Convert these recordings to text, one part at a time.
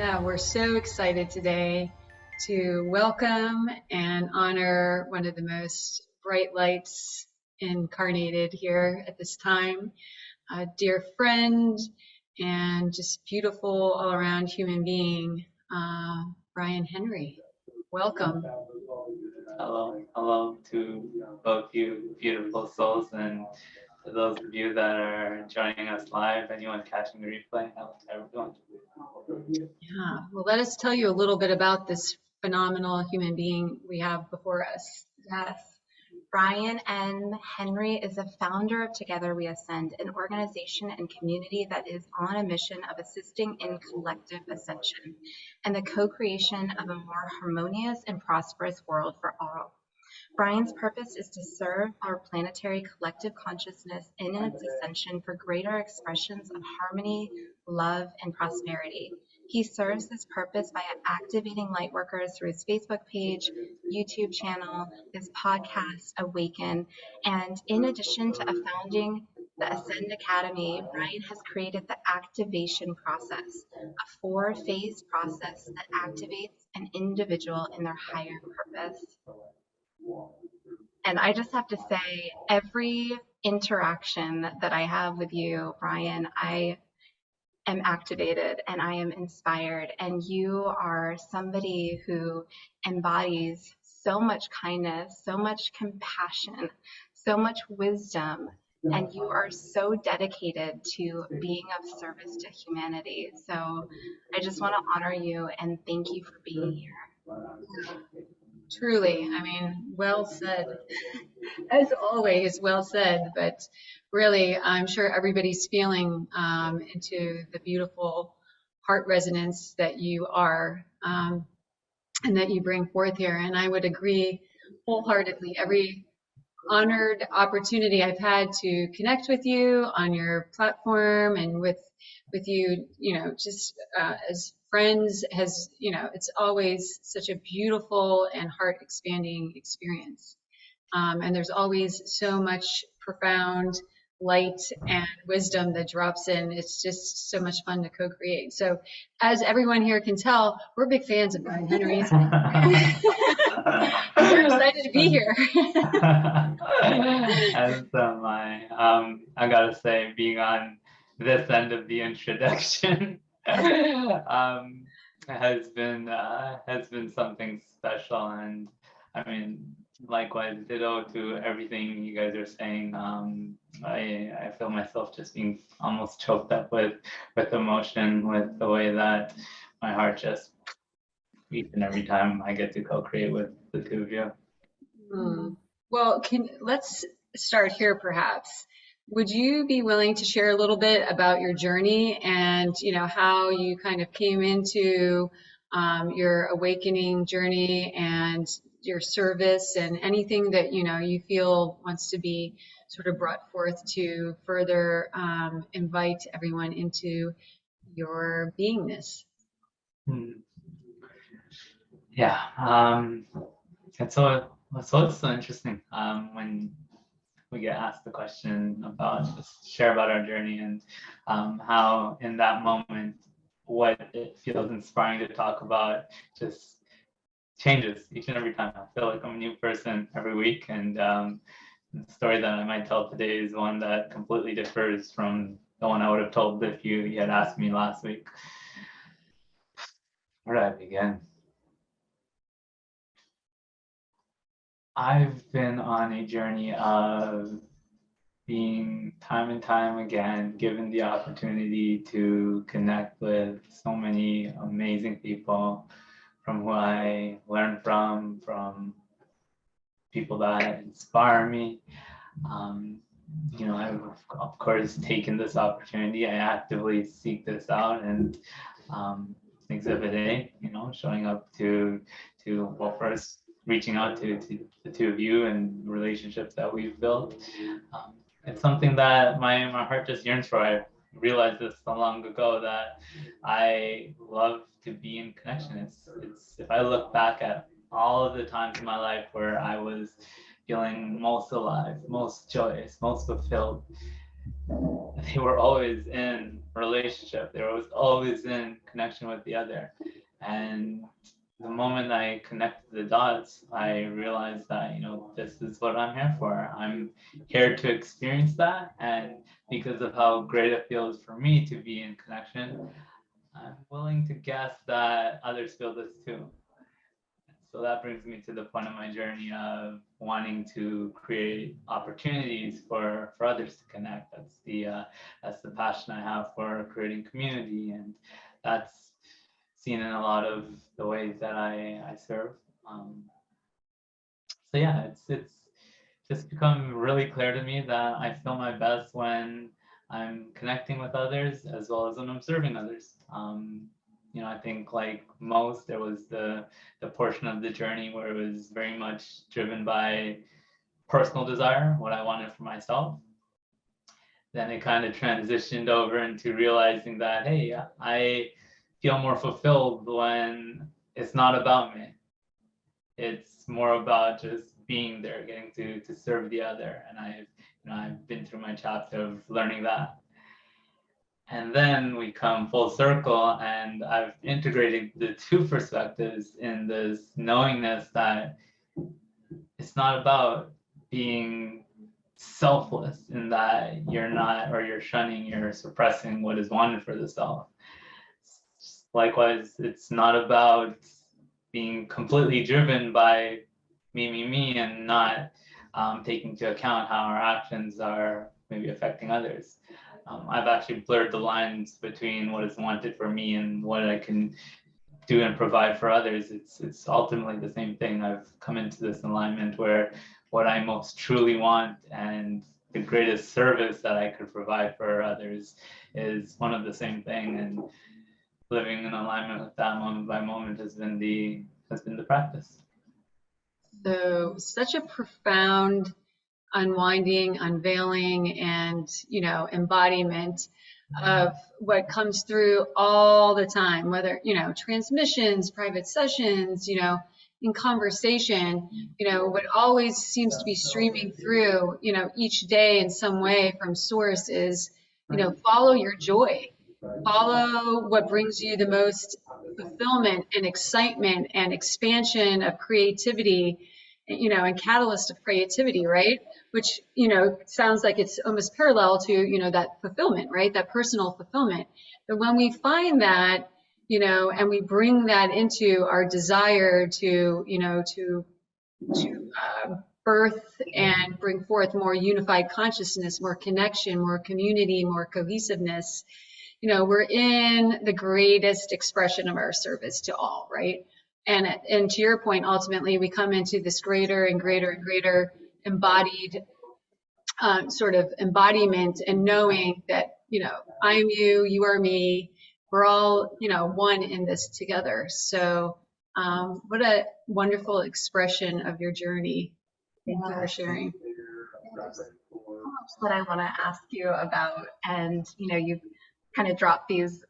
Yeah, we're so excited today to welcome and honor one of the most bright lights incarnated here at this time, a dear friend and just beautiful all around human being, Bryan Henry. Welcome. Hello to both you beautiful souls, and to those of you that are joining us live, anyone catching the replay, hello to everyone. Yeah, well, let us tell you a little bit about this phenomenal human being we have before us. Yes. Bryan and Henry is a founder of Together We Ascend, an organization and community that is on a mission of assisting in collective ascension and the co-creation of a more harmonious and prosperous world for all. Bryan's purpose is to serve our planetary collective consciousness in its ascension for greater expressions of harmony, love, and prosperity. He serves this purpose by activating lightworkers through his Facebook page, YouTube channel, his podcast, Awaken, and in addition to founding the Ascend Academy, Bryan has created the activation process, a 4-phase process that activates an individual in their higher purpose. And I just have to say, every interaction that I have with you, Bryan, I am activated and I am inspired. And you are somebody who embodies so much kindness, so much compassion, so much wisdom. And you are so dedicated to being of service to humanity. So I just want to honor you and thank you for being here. Truly, I mean, well said. As always, well said. But really, I'm sure everybody's feeling into the beautiful heart resonance that you are and that you bring forth here. And I would agree wholeheartedly. Every honored opportunity I've had to connect with you on your platform and with you, just as friends has, it's always such a beautiful and heart expanding experience. And there's always so much profound light and wisdom that drops in. It's just so much fun to co-create. So as everyone here can tell, we're big fans of Bryan Henry's. We're excited to be here. As am I. I gotta say, being on this end of the introduction has been something special, and I mean, likewise, ditto to everything you guys are saying. I feel myself just being almost choked up with emotion, with the way that my heart just beats and every time I get to co-create with the two of you. Well, let's start here perhaps. Would you be willing to share a little bit about your journey and how you kind of came into your awakening journey and your service and anything that you feel wants to be sort of brought forth to further invite everyone into your beingness? Yeah, it's always so interesting when we get asked the question about just share about our journey and how in that moment what it feels inspiring to talk about just changes each and every time. I feel like I'm a new person every week, and the story that I might tell today is one that completely differs from the one I would have told if you had asked me last week. Where do I begin? I've been on a journey of being time and time again given the opportunity to connect with so many amazing people from who I learn from people that inspire me. I've of course taken this opportunity. I actively seek this out, and Exhibit A, showing up to well, first reaching out to the two of you and relationships that we've built. It's something that my heart just yearns for. I realized this so long ago that I love to be in connection. It's if I look back at all of the times in my life where I was feeling most alive, most joyous, most fulfilled, they were always in relationship. They was always in connection with the other. And the moment I connected the dots, I realized that, this is what I'm here for. I'm here to experience that. And because of how great it feels for me to be in connection, I'm willing to guess that others feel this too. So that brings me to the point of my journey of wanting to create opportunities for others to connect. That's the passion I have for creating community, and that's seen in a lot of the ways that I serve. So yeah, it's just become really clear to me that I feel my best when I'm connecting with others as well as when I'm serving others. I think like most, there was the portion of the journey where it was very much driven by personal desire, what I wanted for myself. Then it kind of transitioned over into realizing that, hey, I feel more fulfilled when it's not about me. It's more about just being there, getting to serve the other. And I've been through my chapter of learning that. And then we come full circle, and I've integrated the two perspectives in this knowingness that it's not about being selfless in that you're not, or you're shunning, you're suppressing what is wanted for the self. Likewise, it's not about being completely driven by me, and not taking into account how our actions are maybe affecting others. I've actually blurred the lines between what is wanted for me and what I can do and provide for others. It's ultimately the same thing. I've come into this alignment where what I most truly want and the greatest service that I could provide for others is one of the same thing. And living in alignment with that moment by moment has been the practice. So such a profound unwinding, unveiling, and embodiment of what comes through all the time, whether transmissions, private sessions, in conversation, what always seems to be streaming through, each day in some way from source is, follow your joy, follow what brings you the most fulfillment and excitement and expansion of creativity, and catalyst of creativity, right? Which, sounds like it's almost parallel to, that fulfillment, right? That personal fulfillment. But when we find that, and we bring that into our desire to birth and bring forth more unified consciousness, more connection, more community, more cohesiveness, we're in the greatest expression of our service to all, right? And to your point, ultimately, we come into this greater and greater and greater embodied sort of embodiment and knowing that, I'm you, you are me, we're all, one in this together. So what a wonderful expression of your journey. Thank you for sharing. That I want to ask you about, and you've kind of dropped these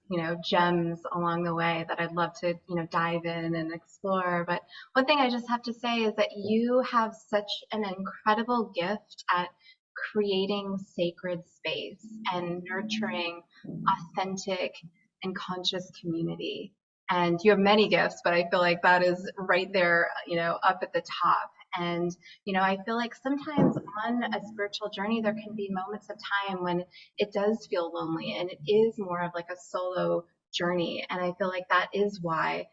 gems along the way that I'd love to dive in and explore. But one thing I just have to say is that you have such an incredible gift at creating sacred space and nurturing authentic and conscious community. And you have many gifts, but I feel like that is right there, up at the top. And, I feel like sometimes on a spiritual journey, there can be moments of time when it does feel lonely and it is more of like a solo journey. And I feel like that is why,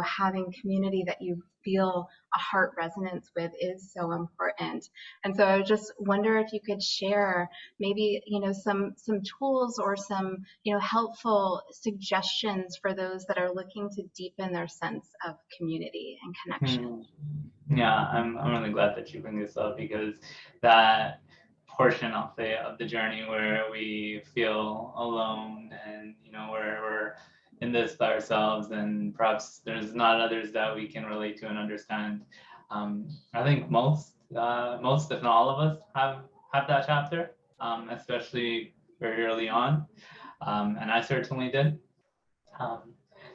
having community that you feel a heart resonance with is so important. And so I just wonder if you could share maybe, some tools or some, helpful suggestions for those that are looking to deepen their sense of community and connection. Yeah, I'm really glad that you bring this up, because that portion, I'll say, of the journey where we feel alone and we're in this by ourselves, and perhaps there's not others that we can relate to and understand. I think most if not all of us have that chapter, especially very early on, and I certainly did.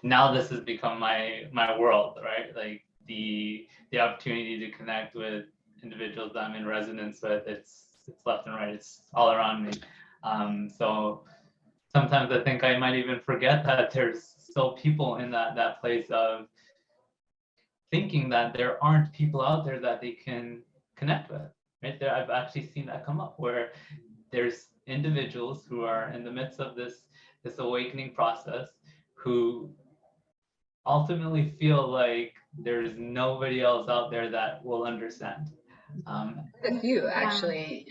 Now this has become my world, right? Like the opportunity to connect with individuals that I'm in resonance with, it's left and right, it's all around me. So sometimes I think I might even forget that there's still people in that place of thinking that there aren't people out there that they can connect with. Right there, I've actually seen that come up where there's individuals who are in the midst of this awakening process who ultimately feel like there's nobody else out there that will understand. A few actually,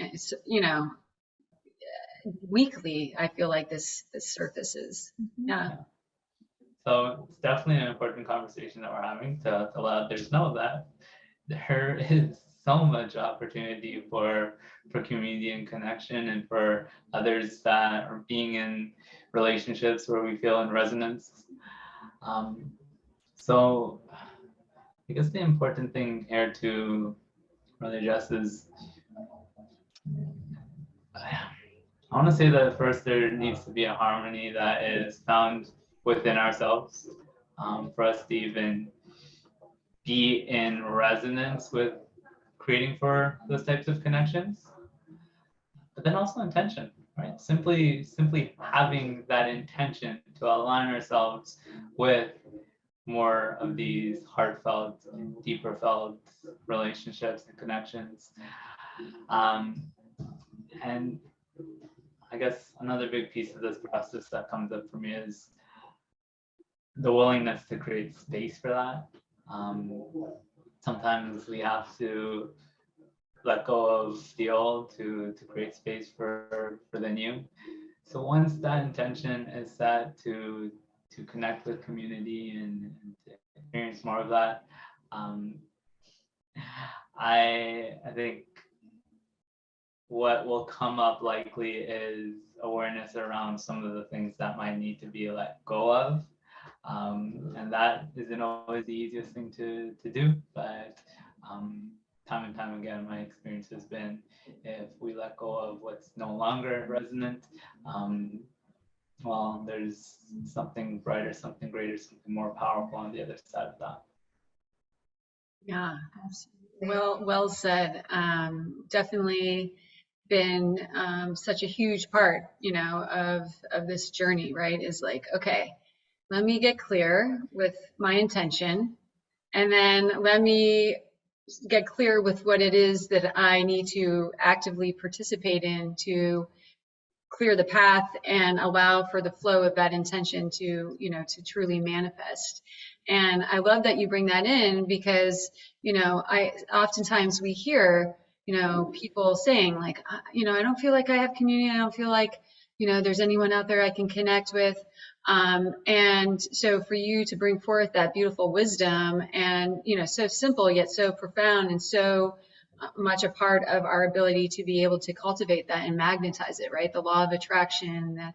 weekly, I feel like this surfaces. Yeah. So it's definitely an important conversation that we're having to let others know that there is so much opportunity for community and connection, and for others that are being in relationships where we feel in resonance. So I guess the important thing here to really address is, I want to say that first there needs to be a harmony that is found within ourselves, for us to even be in resonance with creating for those types of connections. But then also intention, right? Simply having that intention to align ourselves with more of these heartfelt, deeper felt relationships and connections. And I guess another big piece of this process that comes up for me is the willingness to create space for that. Sometimes we have to let go of the old to create space for the new. So once that intention is set to connect with community and to experience more of that, I think what will come up likely is awareness around some of the things that might need to be let go of. And that isn't always the easiest thing to do, but time and time again, my experience has been, if we let go of what's no longer resonant, well, there's something brighter, something greater, something more powerful on the other side of that. Yeah, well said. Definitely been such a huge part, of this journey, right? Is like, okay, let me get clear with my intention, and then let me get clear with what it is that I need to actively participate in to clear the path and allow for the flow of that intention to truly manifest. And I love that you bring that in, because I oftentimes we hear people saying like, I don't feel like I have community, I don't feel like there's anyone out there I can connect with. And so for you to bring forth that beautiful wisdom, and so simple yet so profound, and so much a part of our ability to be able to cultivate that and magnetize it, right? The law of attraction, that,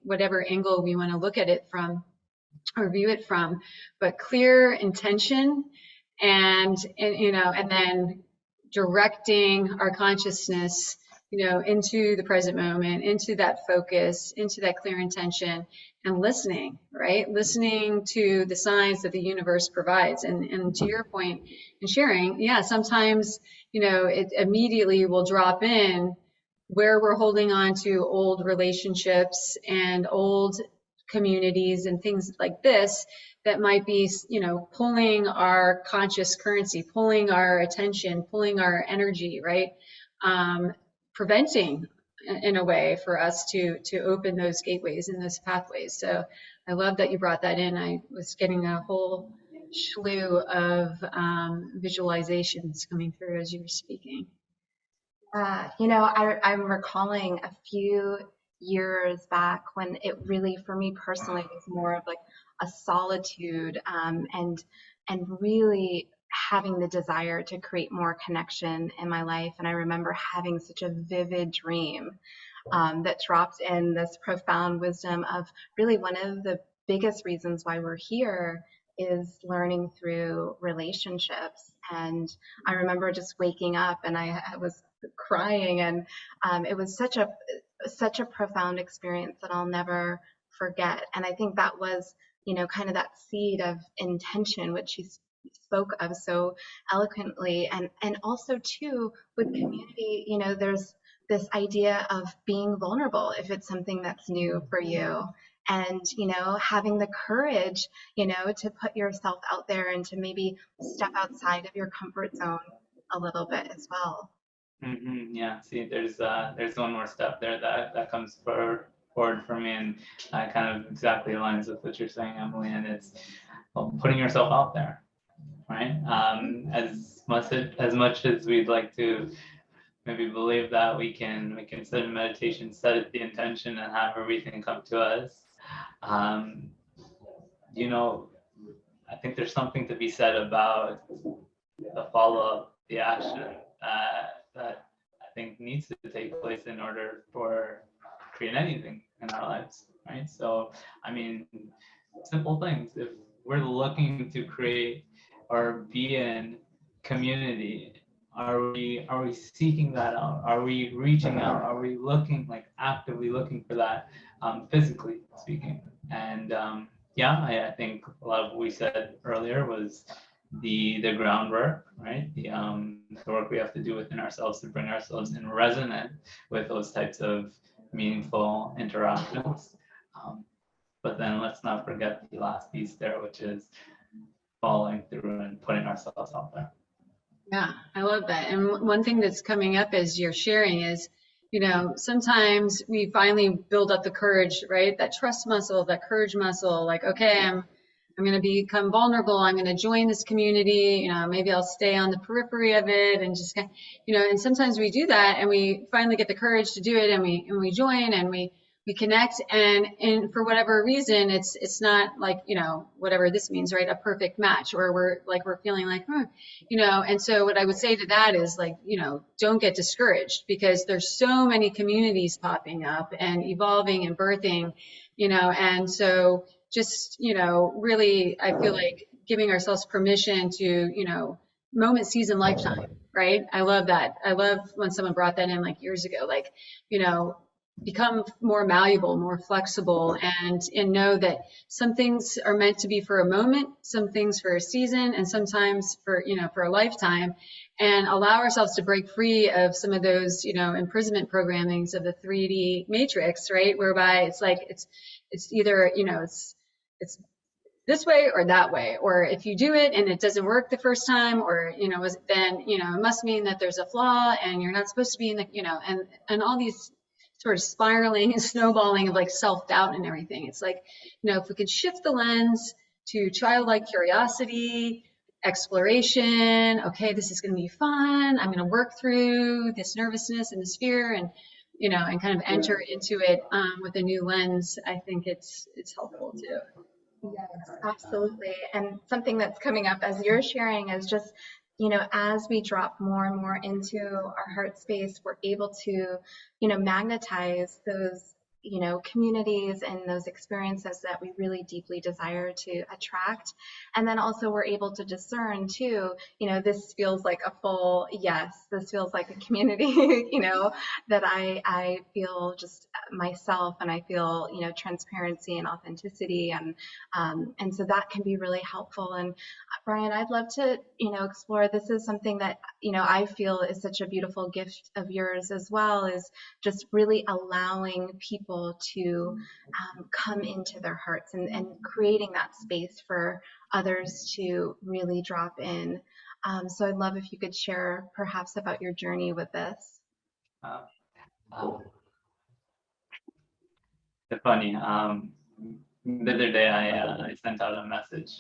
whatever angle we want to look at it from or view it from, but clear intention, and then directing our consciousness into the present moment, into that focus, into that clear intention, and listening, right? Listening to the signs that the universe provides. And to your point in sharing, yeah, sometimes, it immediately will drop in where we're holding on to old relationships and old communities and things like this that might be, pulling our conscious currency, pulling our attention, pulling our energy, right? Preventing in a way for us to open those gateways and those pathways. So I love that you brought that in. I was getting a whole slew of visualizations coming through as you were speaking. I'm recalling a few years back when it really, for me personally, was more of like a solitude, and really having the desire to create more connection in my life. And I remember having such a vivid dream that dropped in this profound wisdom of really one of the biggest reasons why we're here is learning through relationships. And I remember just waking up and I was crying, and it was such a profound experience that I'll never forget. And I think that was, kind of that seed of intention, which she spoke of so eloquently. And also too with community, this idea of being vulnerable if it's something that's new for you. And, having the courage, to put yourself out there and to maybe step outside of your comfort zone a little bit as well. Yeah, see, there's one more step there that comes forward for me, and kind of exactly aligns with what you're saying, Emily, and it's putting yourself out there, right? As much as we'd like to maybe believe that we can sit in meditation, set the intention, and have everything come to us. I think there's something to be said about the follow-up, the action that I think needs to take place in order for create anything in our lives, right? So, I mean, simple things. If we're looking to create or be in community, are we seeking that out? Are we reaching out? Are we looking, like, actively looking for that, physically speaking? And I think a lot of what we said earlier was the groundwork, right? The work we have to do within ourselves to bring ourselves in resonant with those types of meaningful interactions. But then let's not forget the last piece there, which is following through and putting ourselves out there. Yeah, I love that. And one thing that's coming up as you're sharing is, sometimes we finally build up the courage, right? That trust muscle, that courage muscle, like, okay, I'm going to become vulnerable. I'm going to join this community. Maybe I'll stay on the periphery of it and just, and sometimes we do that and we finally get the courage to do it, and we join and we connect, and for whatever reason, it's not like, whatever this means, right? A perfect match, or we're feeling like, and so what I would say to that is, like, don't get discouraged, because there's so many communities popping up and evolving and birthing, and so just, really, I feel like giving ourselves permission to, moment, season, lifetime, right? I love that. I love when someone brought that in, like, years ago, like, become more malleable, more flexible, and know that some things are meant to be for a moment, some things for a season, and sometimes for a lifetime, and allow ourselves to break free of some of those imprisonment programmings of the 3D matrix, right? Whereby it's like it's either it's this way or that way, or if you do it and it doesn't work the first time, or then it must mean that there's a flaw and you're not supposed to be in the and all these sort of spiraling and snowballing of, like, self-doubt and everything. It's like, if we could shift the lens to childlike curiosity, exploration, okay, this is going to be fun, I'm going to work through this nervousness and this fear, and and kind of enter into it with a new lens, I think it's helpful too. Yes, absolutely. And something that's coming up as you're sharing is just, as we drop more and more into our heart space, we're able to, magnetize those, communities and those experiences that we really deeply desire to attract. And then also we're able to discern too, this feels like a full yes, this feels like a community, that I feel just myself, and I feel, transparency and authenticity. And so that can be really helpful. And Bryan, I'd love to, explore, this is something that, I feel is such a beautiful gift of yours as well, is just really allowing people to come into their hearts, and creating that space for others to really drop in. So I'd love if you could share perhaps about your journey with this. It's funny. The other day, I sent out a message.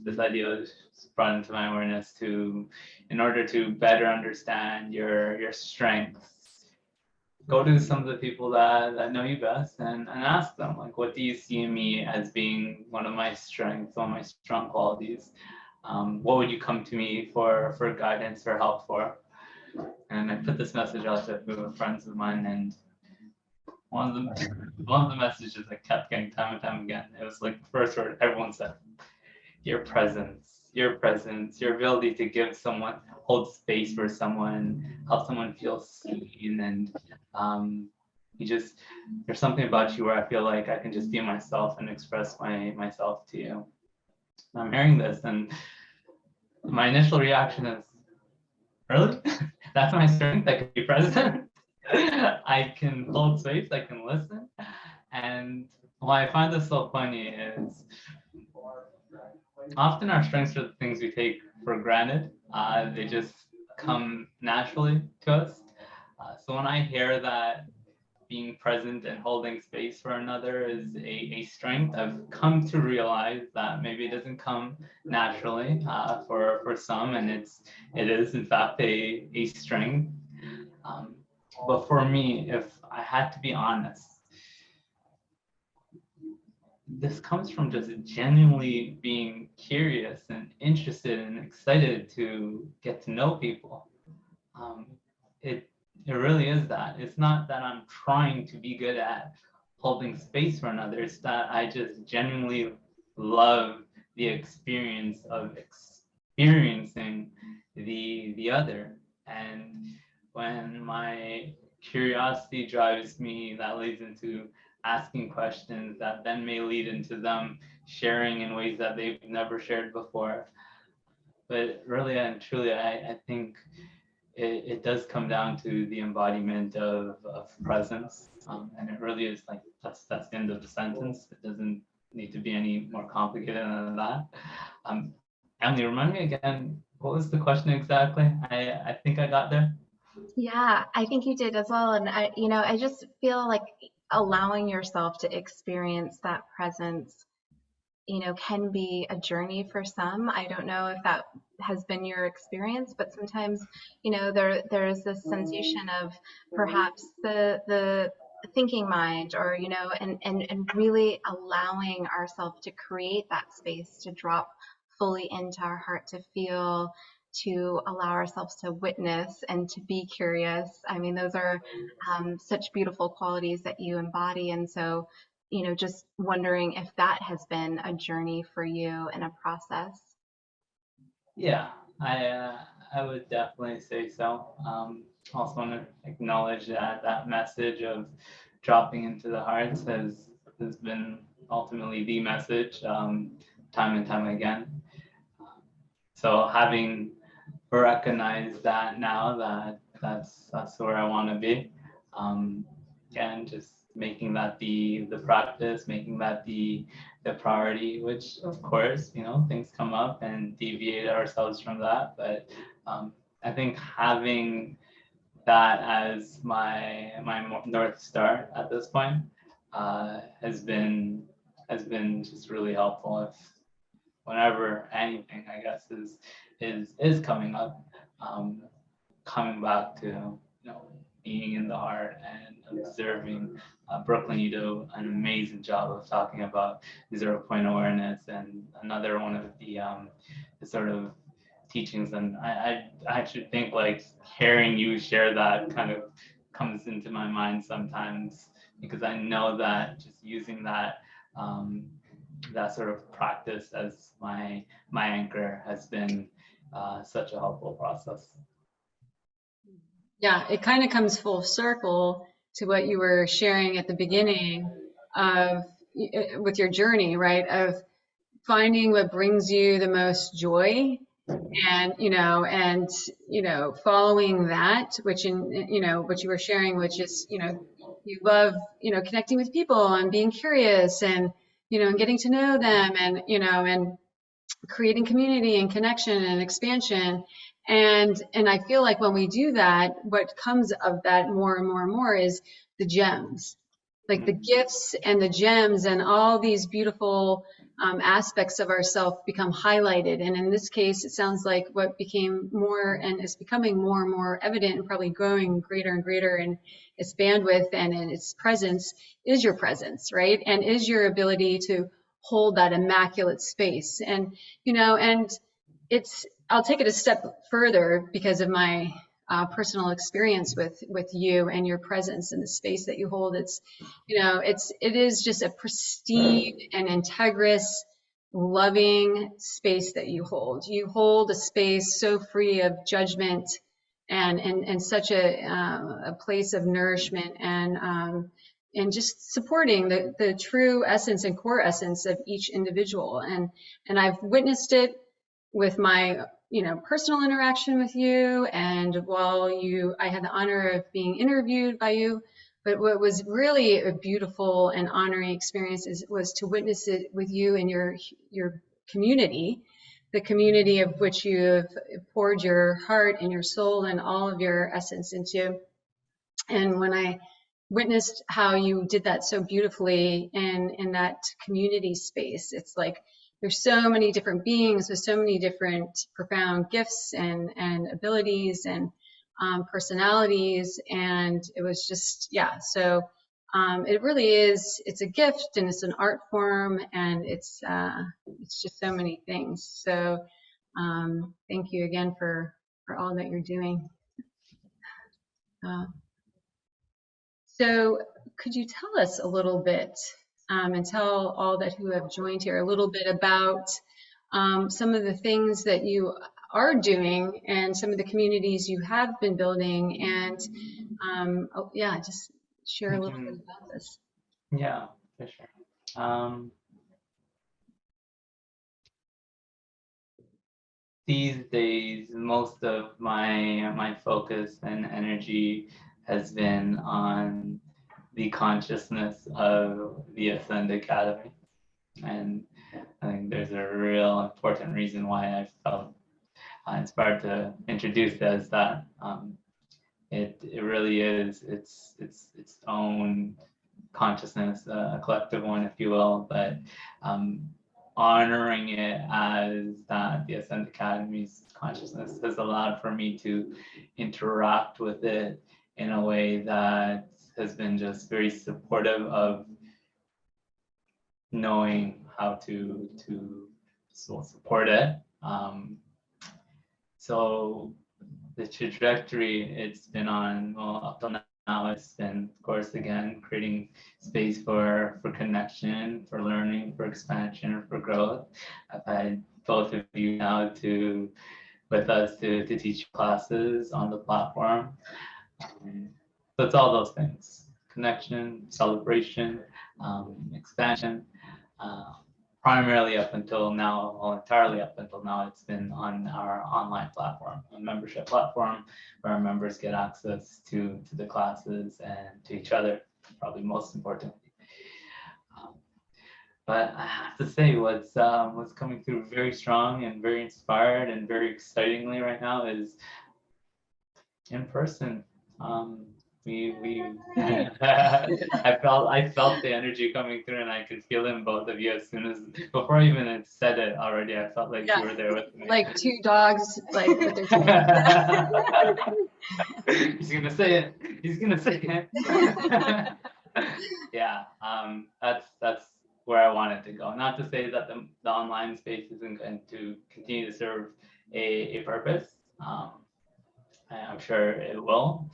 This idea was brought into my awareness in order to better understand your strengths, go to some of the people that know you best, and ask them, like, what do you see in me as being one of my strengths, one of my strong qualities? What would you come to me for guidance or help for? And I put this message out to a group of friends of mine, and one of the messages I kept getting time and time again, it was like the first word everyone said: your presence, your ability to give someone, hold space for someone, help someone feel seen, and there's something about you where I feel like I can just be myself and express myself to you. I'm hearing this, and my initial reaction is, really? That's my strength? I can be present? I can hold space, I can listen. And why I find this so funny is often our strengths are the things we take for granted. They just come naturally to us. So when I hear that being present and holding space for another is a strength, I've come to realize that maybe it doesn't come naturally for some, and it is in fact a strength. Um, but for me, if I had to be honest, this comes from just genuinely being curious and interested and excited to get to know people. Um, it it really is that. It's not that I'm trying to be good at holding space for another. It's that I just genuinely love the experience of experiencing the other. And when my curiosity drives me, that leads into asking questions that then may lead into them sharing in ways that they've never shared before. But really and truly, I think it does come down to the embodiment of presence. And it really is like that's the end of the sentence. It doesn't need to be any more complicated than that. Emily, remind me again, what was the question exactly? I think I got there. Yeah, I think you did as well. And I just feel like allowing yourself to experience that presence, can be a journey for some. I don't know if that has been your experience, but sometimes, there's this sensation of perhaps the thinking mind, or and really allowing ourselves to create that space to drop fully into our heart, to feel, to allow ourselves to witness and to be curious. I mean, those are such beautiful qualities that you embody. And so, just wondering if that has been a journey for you and a process. Yeah, I would definitely say so. Also want to acknowledge that that message of dropping into the hearts has been ultimately the message time and time again. So having recognized that now that that's where I want to be, and just making that the practice, making that the priority, which of course, things come up and deviate ourselves from that. But I think having that as my North Star at this point has been just really helpful. If whenever anything, I guess, is coming up, um, coming back to being in the heart and observing. Brooklin, you do an amazing job of talking about 0 point awareness, and another one of the sort of teachings. And I actually think like hearing you share that kind of comes into my mind sometimes, because I know that just using that sort of practice as my anchor has been such a helpful process. Yeah, it kind of comes full circle to what you were sharing at the beginning of with your journey, right? Of finding what brings you the most joy, and following that, which what you were sharing, which is you love connecting with people and being curious, and and getting to know them, and creating community and connection and expansion. And I feel like when we do that, what comes of that more and more and more is the gems, like the gifts and the gems, and all these beautiful aspects of ourself become highlighted. And in this case, it sounds like what became more and is becoming more and more evident, and probably growing greater and greater in its bandwidth and in its presence, is your presence, right? And is your ability to hold that immaculate space. And I'll take it a step further because of my personal experience with you and your presence in the space that you hold. It is just a pristine and integrous, loving space that you hold. You hold a space so free of judgment, and such a place of nourishment, and just supporting the true essence and core essence of each individual. And I've witnessed it with my, personal interaction with you, and while I had the honor of being interviewed by you. But what was really a beautiful and honoring experience was to witness it with you and your community, the community of which you have poured your heart and your soul and all of your essence into. And when I witnessed how you did that so beautifully in that community space, it's like there's so many different beings with so many different profound gifts and abilities and personalities, and it was just, yeah. So it really is, it's a gift and it's an art form, and it's just so many things. So thank you again for all that you're doing. So could you tell us a little bit, and tell all that who have joined here a little bit about some of the things that you are doing and some of the communities you have been building, and yeah, just share a little bit about this. Yeah, for sure. These days, most of my focus and energy has been on the consciousness of the Ascend Academy. And I think there's a real important reason why I felt inspired to introduce it as that. It really is its own consciousness, a collective one, if you will, but honoring it as that, the Ascend Academy's consciousness, has allowed for me to interact with it in a way that has been just very supportive of knowing how to support it. So the trajectory it's been on, well, up till now, it's been, of course, again, creating space for connection, for learning, for expansion, for growth. I've had both of you now with us to teach classes on the platform. So it's all those things: connection, celebration, expansion. Primarily up until now, well, entirely up until now, it's been on our online platform, a membership platform where our members get access to the classes and to each other, probably most importantly. But I have to say, what's coming through very strong and very inspired and very excitingly right now is in person. I felt the energy coming through, and I could feel it in both of you as soon as, before I even had said it already. I felt like you were there with me. Like two dogs, like with their tails. He's gonna say it. He's gonna say it. Yeah, that's where I wanted to go. Not to say that the online space isn't going to continue to serve a purpose. I'm sure it will.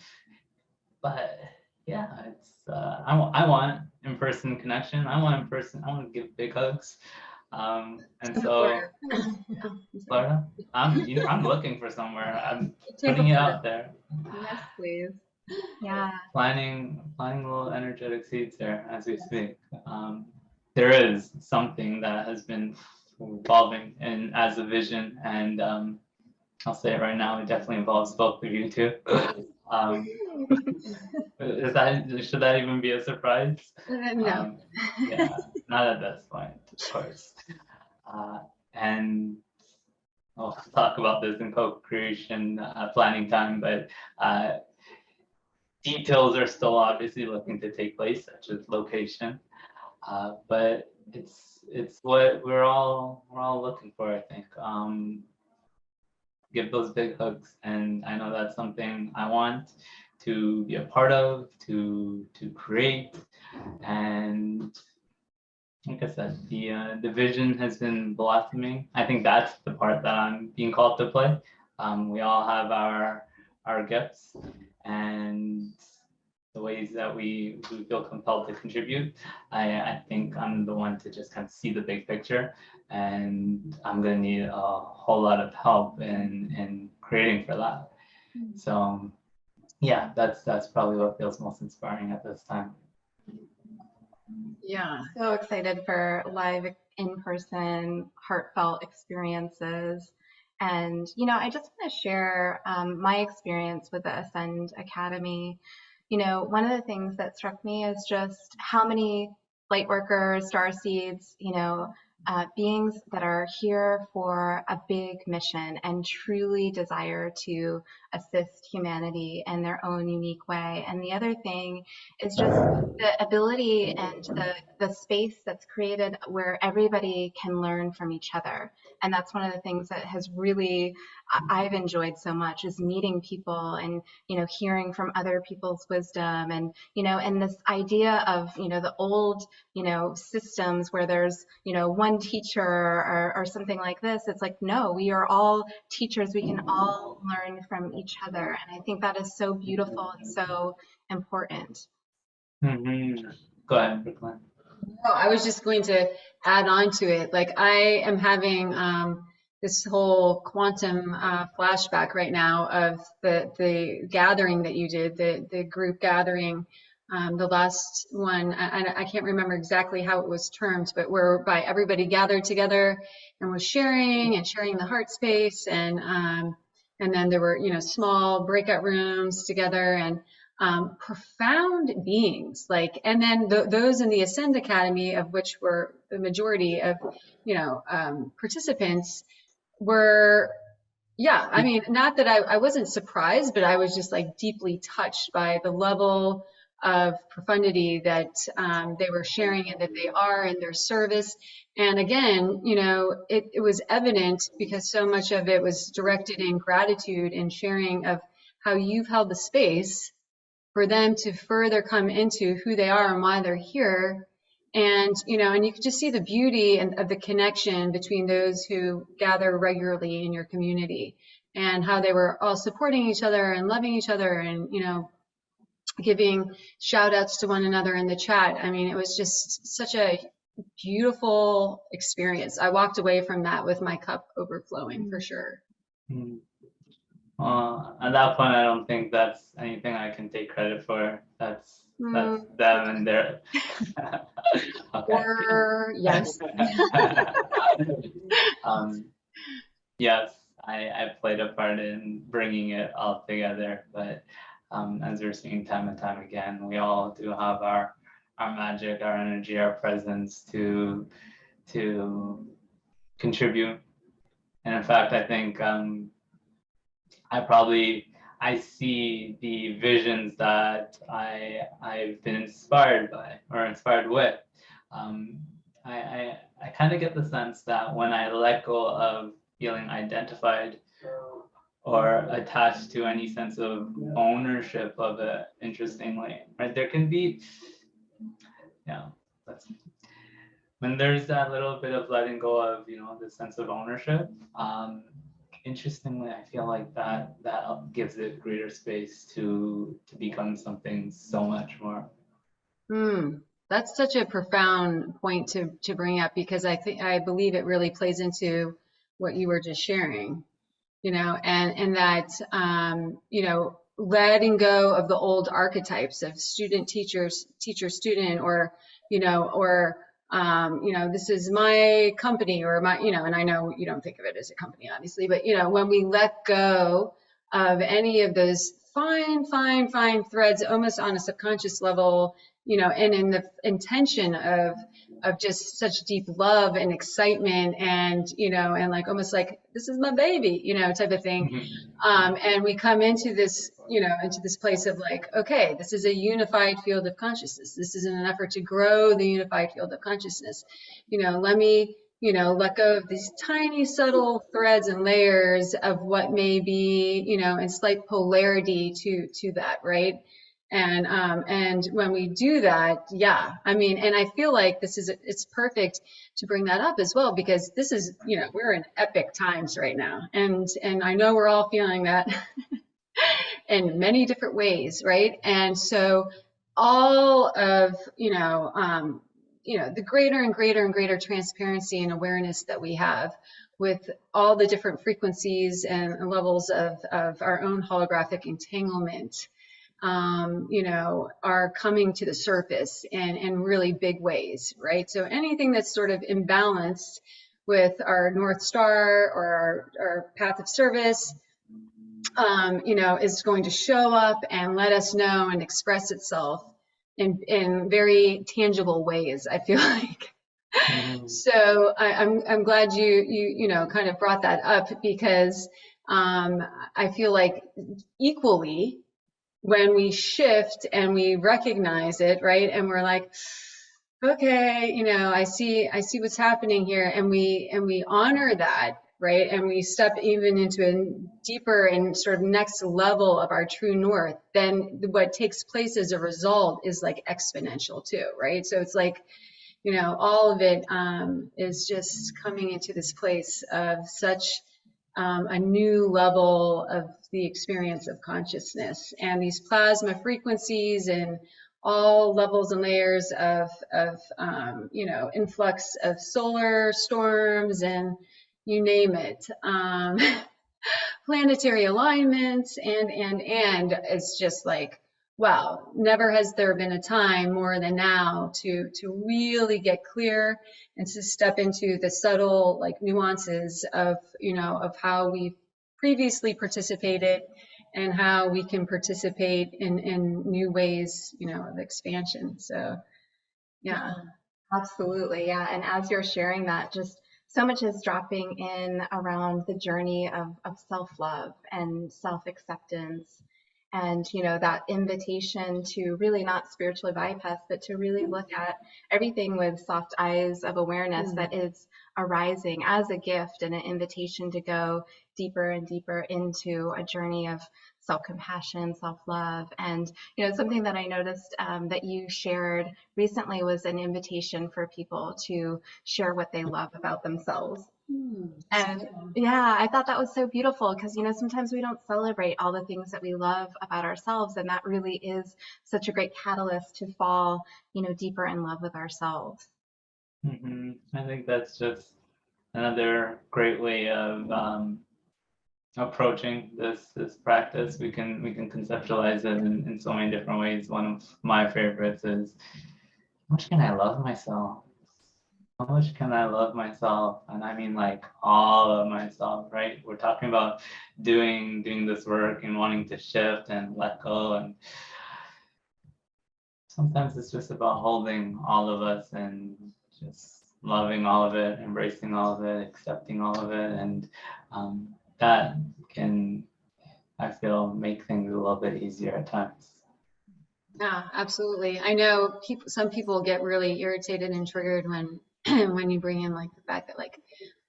But yeah, it's I want in-person connection. I want to give big hugs. And so Florida, I'm looking for somewhere. I'm putting it out there. Yes, please. Yeah. Planting little energetic seeds there as we speak. There is something that has been evolving and as a vision, and I'll say it right now, it definitely involves both of you too. Should that even be a surprise? No. Yeah, not at this point, of course. And I'll talk about this in co-creation planning time, but details are still obviously looking to take place, such as location. But it's what we're all looking for, I think. Give those big hugs, and I know that's something I want to be a part of, to create. And like I said, the vision has been blossoming. I think that's the part that I'm being called to play. We all have our gifts and the ways that we feel compelled to contribute. I think I'm the one to just kind of see the big picture, and I'm gonna need a whole lot of help in creating for that. So yeah, that's probably what feels most inspiring at this time. Yeah. So excited for live in-person heartfelt experiences. And, I just want to share my experience with the Ascend Academy. One of the things that struck me is just how many light workers, star seeds, beings that are here for a big mission and truly desire to assist humanity in their own unique way. And the other thing is just the ability and the space that's created where everybody can learn from each other. And that's one of the things that has really I've enjoyed so much, is meeting people and hearing from other people's wisdom, and this idea of the old systems where there's one teacher or something like this. It's like, no, we are all teachers. We can all learn from each other, and I think that is so beautiful and so important. Mm-hmm. Go ahead, Brooklyn. Oh, I was just going to add on to it. Like, I am having this whole quantum flashback right now of the gathering that you did, the group gathering, the last one. I can't remember exactly how it was termed, but whereby everybody gathered together and was sharing the heart space, and then there were small breakout rooms together, and profound beings, like, and then those in the Ascend Academy, of which were the majority of participants, were, yeah, I mean, not that I wasn't surprised, but I was just like deeply touched by the level of profundity that they were sharing and that they are in their service. And again, it was evident because so much of it was directed in gratitude and sharing of how you've held the space for them to further come into who they are and why they're here. And, and you can just see the beauty and of the connection between those who gather regularly in your community, and how they were all supporting each other and loving each other, and, giving shout outs to one another in the chat. I mean, it was just such a beautiful experience. I walked away from that with my cup overflowing, for sure. Mm. At that point, I don't think that's anything I can take credit for. That's them and their. Okay. Or yes. Yes, I played a part in bringing it all together, but as we're seeing time and time again, we all do have our magic, our energy, our presence to contribute. And in fact, I think I see the visions that I've been inspired by or inspired with. I kind of get the sense that when I let go of feeling identified or attached to any sense of ownership of it, interestingly, right? There can be, when there's that little bit of letting go of, the sense of ownership, interestingly, I feel like that gives it greater space to become something so much more. That's such a profound point to bring up, because I believe it really plays into what you were just sharing, and that letting go of the old archetypes of student, teacher, student, or this is my company, or my, and I know you don't think of it as a company, obviously, but when we let go of any of those fine threads, almost on a subconscious level, and in the intention of just such deep love and excitement, and and like almost like, this is my baby, type of thing. And we come into this, into this place of like, okay, this is a unified field of consciousness. This is in an effort to grow the unified field of consciousness. Let me, let go of these tiny subtle threads and layers of what may be, in slight polarity to that, right? And when we do that, yeah, I mean, and I feel like it's perfect to bring that up as well, because this is, we're in epic times right now. And I know we're all feeling that in many different ways, right? And so all of, the greater and greater transparency and awareness that we have with all the different frequencies and levels of our own holographic entanglement, are coming to the surface in really big ways, right? So anything that's sort of imbalanced with our North Star or our path of service, is going to show up and let us know and express itself in very tangible ways, I feel like. So I'm glad you kind of brought that up, because I feel like equally, when we shift and we recognize it, right, and we're like, okay, I see what's happening here, and we honor that, right, and we step even into a deeper and sort of next level of our true north, then what takes place as a result is like exponential too, right? So it's like, all of it is just coming into this place of such a new level of the experience of consciousness, and these plasma frequencies and all levels and layers of influx of solar storms and you name it, planetary alignments, and it's just like, wow, never has there been a time more than now to really get clear and to step into the subtle like nuances of of how we previously participated and how we can participate in new ways of expansion. So yeah. Absolutely. Yeah. And as you're sharing that, just so much is dropping in around the journey of self-love and self-acceptance. And, that invitation to really not spiritually bypass, but to really look at everything with soft eyes of awareness that is arising as a gift and an invitation to go deeper and deeper into a journey of self-compassion, self-love. And, something that I noticed that you shared recently was an invitation for people to share what they love about themselves. And yeah, I thought that was so beautiful, because, sometimes we don't celebrate all the things that we love about ourselves. And that really is such a great catalyst to fall, deeper in love with ourselves. I think that's just another great way of approaching this practice. We can conceptualize it in so many different ways. One of my favorites is, how much can I love myself? How much can I love myself? And I mean like all of myself, right? We're talking about doing this work and wanting to shift and let go, and sometimes it's just about holding all of us and just loving all of it, embracing all of it, accepting all of it, and that can, I feel, make things a little bit easier at times. Yeah, absolutely. I know some people get really irritated and triggered when when you bring in like the fact that like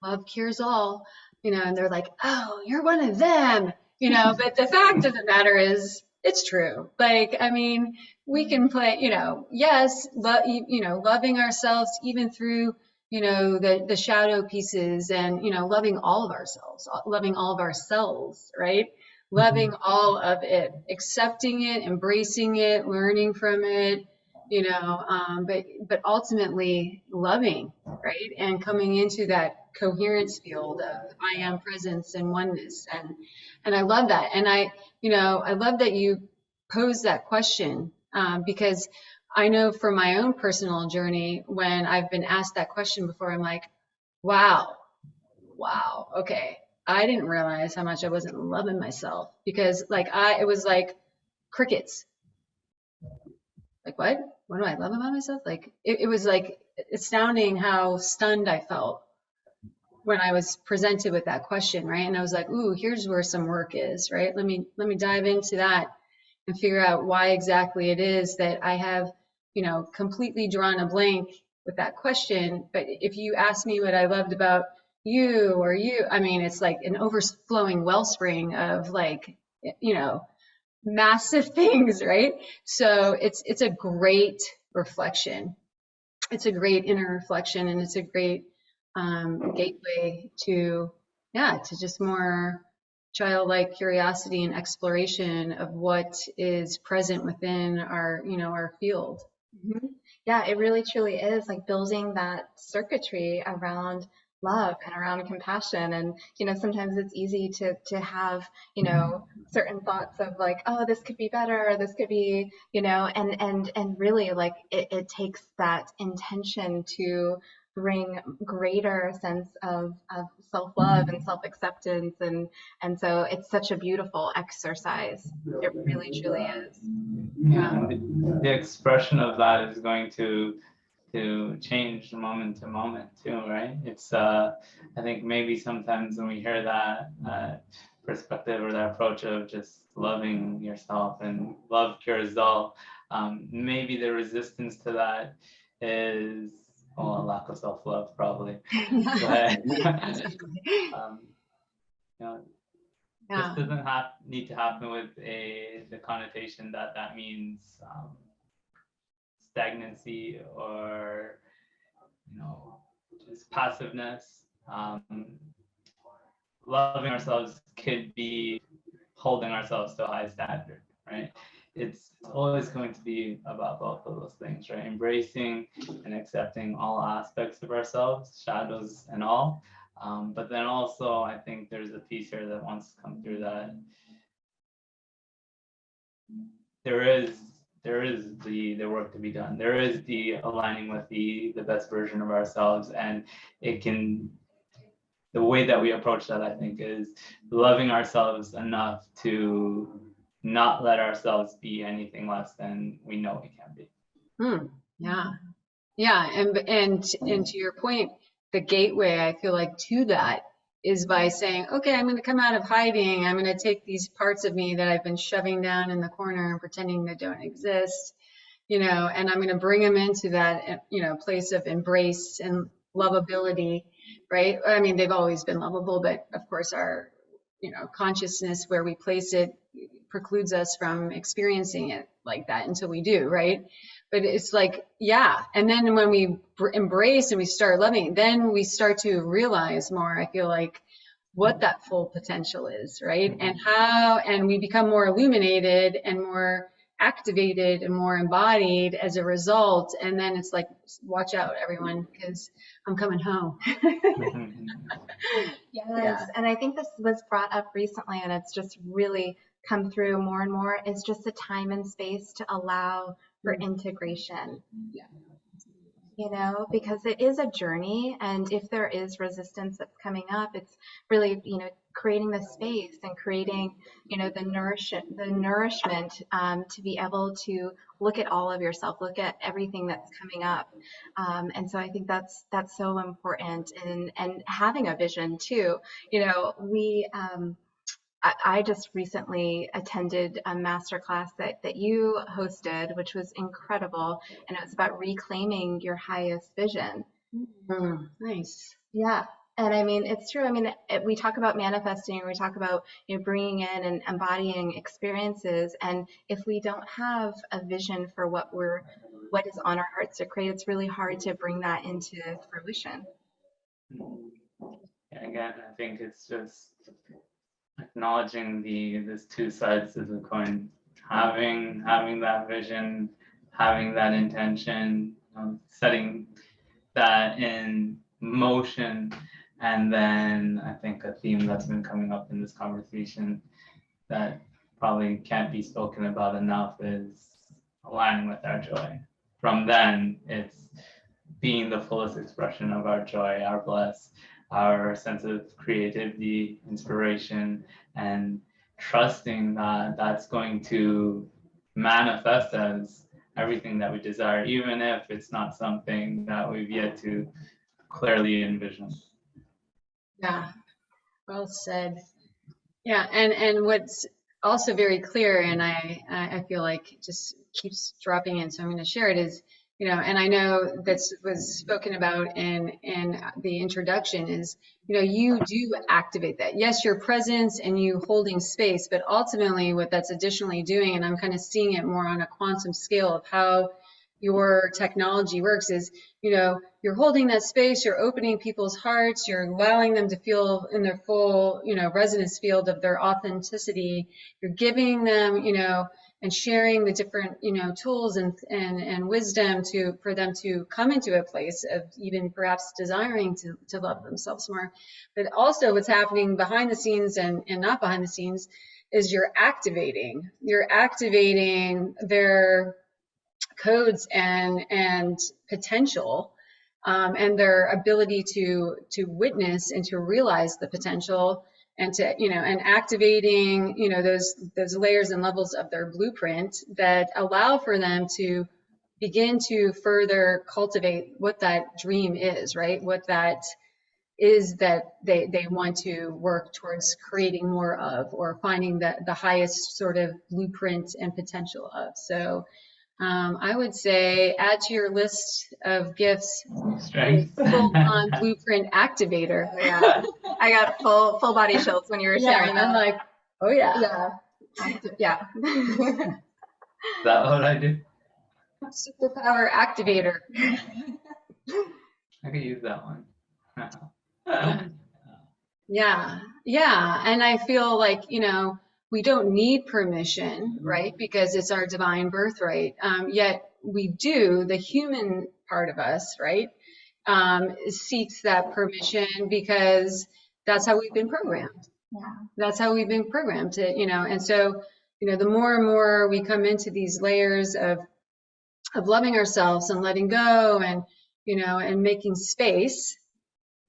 love cures all, and they're like, oh, you're one of them, but the fact of the matter is it's true. Like, I mean, we can play, yes, loving ourselves even through, the shadow pieces, and, loving all of ourselves, loving all of ourselves, right? Loving all of it, accepting it, embracing it, learning from it, but ultimately loving, right? And coming into that coherence field of I am presence and oneness. And I love that. And I love that you posed that question, because I know from my own personal journey, when I've been asked that question before, I'm like, wow, okay. I didn't realize how much I wasn't loving myself, because it was like crickets. Like, what do I love about myself? Like, it was like astounding how stunned I felt when I was presented with that question, right? And I was like, ooh, here's where some work is, right? Let me dive into that and figure out why exactly it is that I have, completely drawn a blank with that question. But if you ask me what I loved about you, I mean, it's like an overflowing wellspring of like, massive things, right? So it's a great reflection. It's a great inner reflection, and it's a great gateway to just more childlike curiosity and exploration of what is present within our field. Mm-hmm. Yeah, it really truly is like building that circuitry around love and around compassion. And, sometimes it's easy to have, certain thoughts of like, oh, this could be better, or this could be, and really like it takes that intention to bring greater sense of self-love and self-acceptance, and so it's such a beautiful exercise. It really truly is. Yeah, and the expression of that is going to change moment to moment too, right? It's I think maybe sometimes when we hear that perspective or that approach of just loving yourself and love cures all, maybe the resistance to that is a lack of self-love probably. But you know, this doesn't need to happen with the connotation that means stagnancy or just passiveness. Loving ourselves could be holding ourselves to a high standard, right? It's always going to be about both of those things, right? Embracing and accepting all aspects of ourselves, shadows and all. But then also, I think there's a piece here that wants to come through that there is the work to be done. There is the aligning with the best version of ourselves, and the way that we approach that, I think, is loving ourselves enough to not let ourselves be anything less than we know we can be. Yeah, and to your point, the gateway, I feel like, to that is by saying, okay, I'm going to come out of hiding. I'm going to take these parts of me that I've been shoving down in the corner and pretending they don't exist, and I'm going to bring them into that, place of embrace and lovability, right? I mean, they've always been lovable, but of course our, consciousness where we place it precludes us from experiencing it like that until we do, right? But it's like, yeah. And then when we embrace and we start loving, then we start to realize more, I feel like, what that full potential is, right? And we become more illuminated and more activated and more embodied as a result. And then it's like, watch out, everyone, because I'm coming home. Yes. Yeah. And I think this was brought up recently, and it's just really come through more and more. It's just the time and space to allow for integration. Yeah. Because it is a journey, and if there is resistance that's coming up, it's really, creating the space and creating, the nourishment to be able to look at all of yourself, look at everything that's coming up. And so I think that's so important, and having a vision too. I just recently attended a masterclass that you hosted, which was incredible, and it was about reclaiming your highest vision. Nice. Yeah. And I mean, it's true. I mean, we talk about manifesting, we talk about, bringing in and embodying experiences. And if we don't have a vision for what is on our hearts to create, it's really hard to bring that into fruition. Again, I think it's just acknowledging there's two sides to the coin. Having that vision, having that intention, setting that in motion, and then I think a theme that's been coming up in this conversation that probably can't be spoken about enough is aligning with our joy. From then, it's being the fullest expression of our joy, our bliss, our sense of creativity, inspiration, and trusting that that's going to manifest as everything that we desire, even if it's not something that we've yet to clearly envision. Yeah, well said. Yeah, and what's also very clear, and I feel like just keeps dropping in, so I'm going to share it, is, and I know this was spoken about in the introduction, is, you do activate that. Yes, your presence and you holding space, but ultimately what that's additionally doing, and I'm kind of seeing it more on a quantum scale of how your technology works, is, you're holding that space, you're opening people's hearts, you're allowing them to feel in their full, resonance field of their authenticity. You're giving them, and sharing the different, tools and wisdom for them to come into a place of even perhaps desiring to love themselves more. But also what's happening behind the scenes and not behind the scenes is you're activating their codes and potential and their ability to witness and to realize the potential, and to, and activating, those layers and levels of their blueprint that allow for them to begin to further cultivate what that dream is, right? What that is that they want to work towards creating more of, or finding the highest sort of blueprint and potential of. So I would say add to your list of gifts a Strength. full-on blueprint activator. Yeah, I got full body chills when you were sharing I'm that. like, oh yeah. Yeah. Is that what I do? Superpower activator. I could use that one. Yeah, and I feel like, we don't need permission, right? Because it's our divine birthright. Yet we do, the human part of us, right, seeks that permission because that's how we've been programmed. Yeah. That's how we've been programmed to, and so, the more and more we come into these layers of loving ourselves and letting go, and, and making space,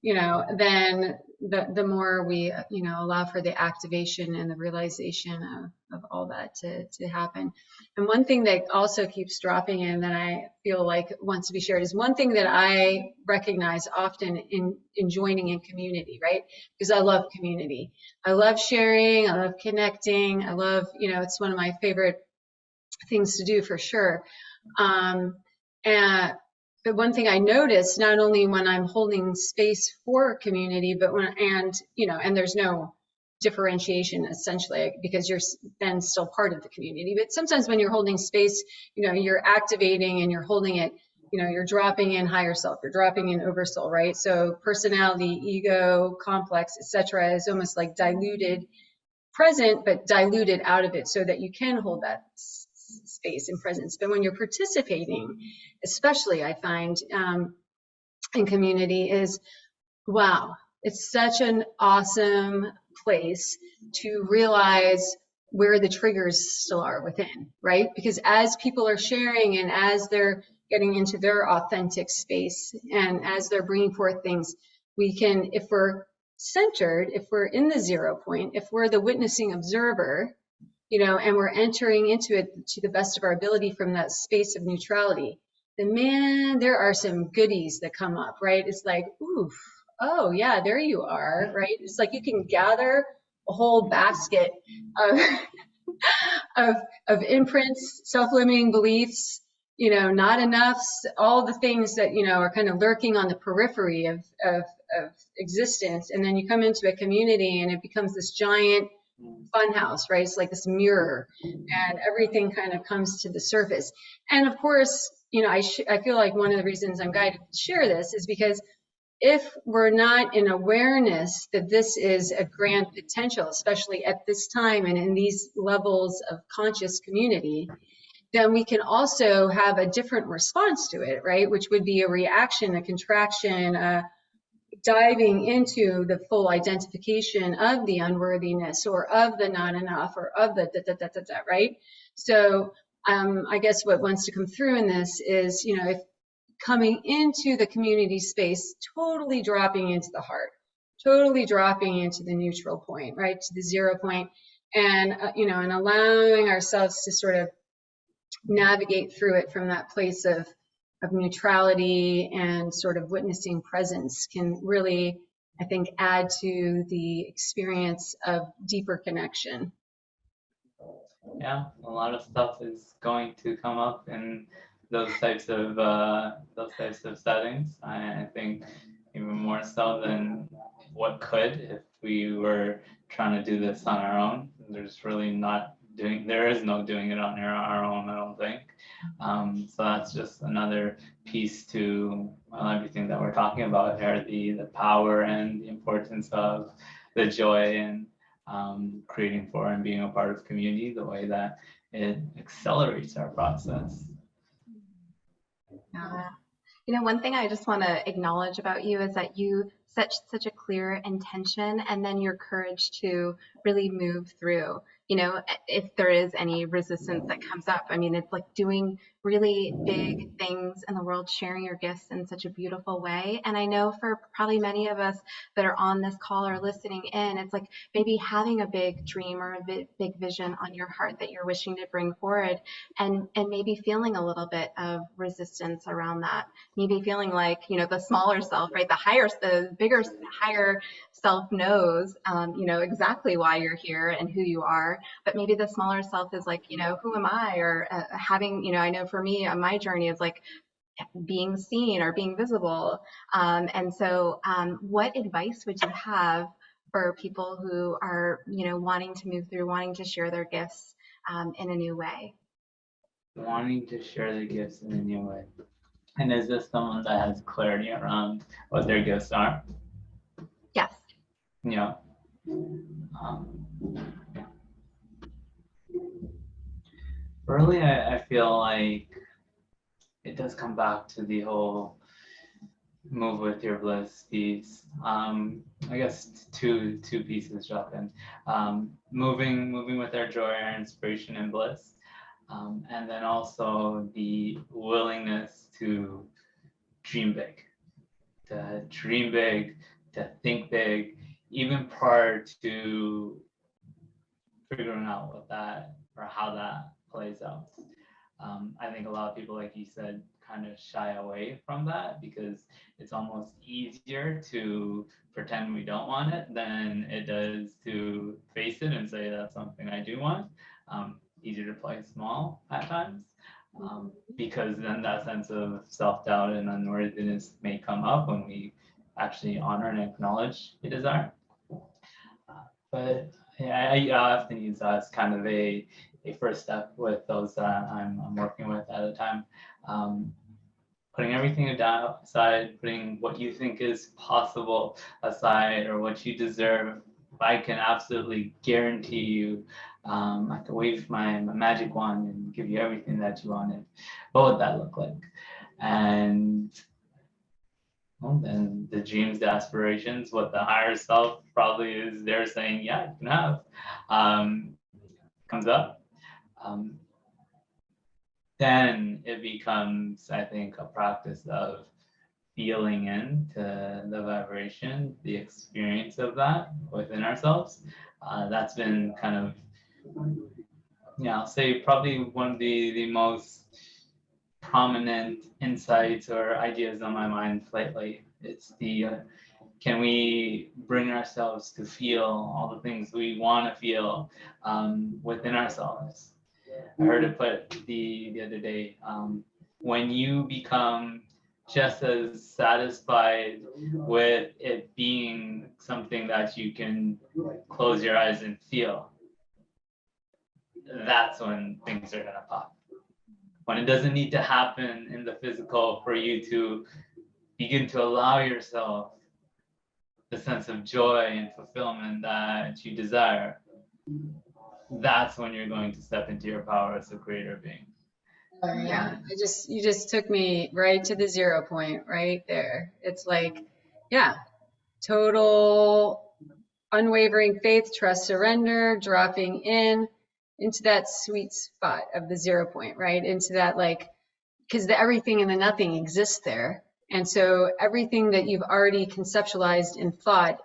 then the more we, allow for the activation and the realization of all that to happen. And one thing that also keeps dropping in that I feel like wants to be shared is one thing that I recognize often in joining in community, right? Because I love community. I love sharing. I love connecting. I love, it's one of my favorite things to do for sure. But one thing I notice, not only when I'm holding space for community, but and there's no differentiation essentially, because you're then still part of the community. But sometimes when you're holding space, you're activating and you're holding it, you're dropping in higher self, you're dropping in oversoul, right? So personality, ego, complex, etc., is almost like diluted, present, but diluted out of it so that you can hold that space and presence. But when you're participating, especially I find in community, is wow, it's such an awesome place to realize where the triggers still are within, right? Because as people are sharing and as they're getting into their authentic space and as they're bringing forth things, we can, if we're centered, if we're in the 0 point, if we're the witnessing observer, and we're entering into it to the best of our ability from that space of neutrality, then man, there are some goodies that come up, right? It's like, oof, oh yeah, there you are, right? It's like you can gather a whole basket of of imprints, self-limiting beliefs, not enough, all the things that, are kind of lurking on the periphery of existence. And then you come into a community and it becomes this giant fun house, right? It's like this mirror and everything kind of comes to the surface. And of course, I feel like one of the reasons I'm guided to share this is because if we're not in awareness that this is a grand potential, especially at this time and in these levels of conscious community, then we can also have a different response to it, right? Which would be a reaction, a contraction, diving into the full identification of the unworthiness or of the not enough or of the right? So I guess what wants to come through in this is, if coming into the community space, totally dropping into the heart, totally dropping into the neutral point, right? To the 0 point, and, and allowing ourselves to sort of navigate through it from that place of neutrality and sort of witnessing presence can really, I think, add to the experience of deeper connection. Yeah, a lot of stuff is going to come up in those types of settings. I think even more so than what could if we were trying to do this on our own. There is no doing it on our own, I don't think. So that's just another piece to everything that we're talking about here, the power and the importance of the joy and creating for and being a part of community, the way that it accelerates our process. Yeah. One thing I just want to acknowledge about you is that you set such a clear intention and then your courage to really move through. you know, if there is any resistance that comes up. I mean, it's like doing really big things in the world, sharing your gifts in such a beautiful way. And I know for probably many of us that are on this call or listening in, it's like maybe having a big dream or a big vision on your heart that you're wishing to bring forward, and maybe feeling a little bit of resistance around that. Maybe feeling like, you know, the smaller self, right? The bigger, higher self knows, you know, exactly why you're here and who you are. But maybe the smaller self is like, you know, who am I? Or having, you know, I know for me on my journey is like being seen or being visible. And so what advice would you have for people who are, you know, wanting to move through, wanting to share their gifts in a new way? Wanting to share the gifts in a new way. And is this someone that has clarity around what their gifts are? Yes. Yeah. Um, really, I feel like it does come back to the whole move with your bliss piece. I guess two pieces drop in. Moving with our joy, our inspiration and bliss. And then also the willingness to dream big, to think big, even prior to figuring out what that or how that plays out. I think a lot of people, like you said, kind of shy away from that because it's almost easier to pretend we don't want it than it does to face it and say that's something I do want. Easier to play small at times because then that sense of self-doubt and unworthiness may come up when we actually honor and acknowledge a desire. But yeah, I often use that as kind of a first step with those that I'm working with at a time. Putting everything aside, putting what you think is possible aside or what you deserve. I can absolutely guarantee you, I can wave my magic wand and give you everything that you wanted. What would that look like? And well, then the dreams, the aspirations, what the higher self probably is there saying, yeah, you can have, comes up. Then it becomes, I think, a practice of feeling into the vibration, the experience of that within ourselves. That's been kind of, yeah, I'll say probably one of the most prominent insights or ideas on my mind lately. It's the can we bring ourselves to feel all the things we want to feel within ourselves? I heard it put the other day. When you become just as satisfied with it being something that you can close your eyes and feel, that's when things are gonna pop. When it doesn't need to happen in the physical for you to begin to allow yourself the sense of joy and fulfillment that you desire, that's when you're going to step into your power as a creator being. Yeah, you just took me right to the 0 point right there. It's like, yeah, total unwavering faith, trust, surrender, dropping into that sweet spot of the 0 point, right? Into that, like, because the everything and the nothing exists there. And so everything that you've already conceptualized in thought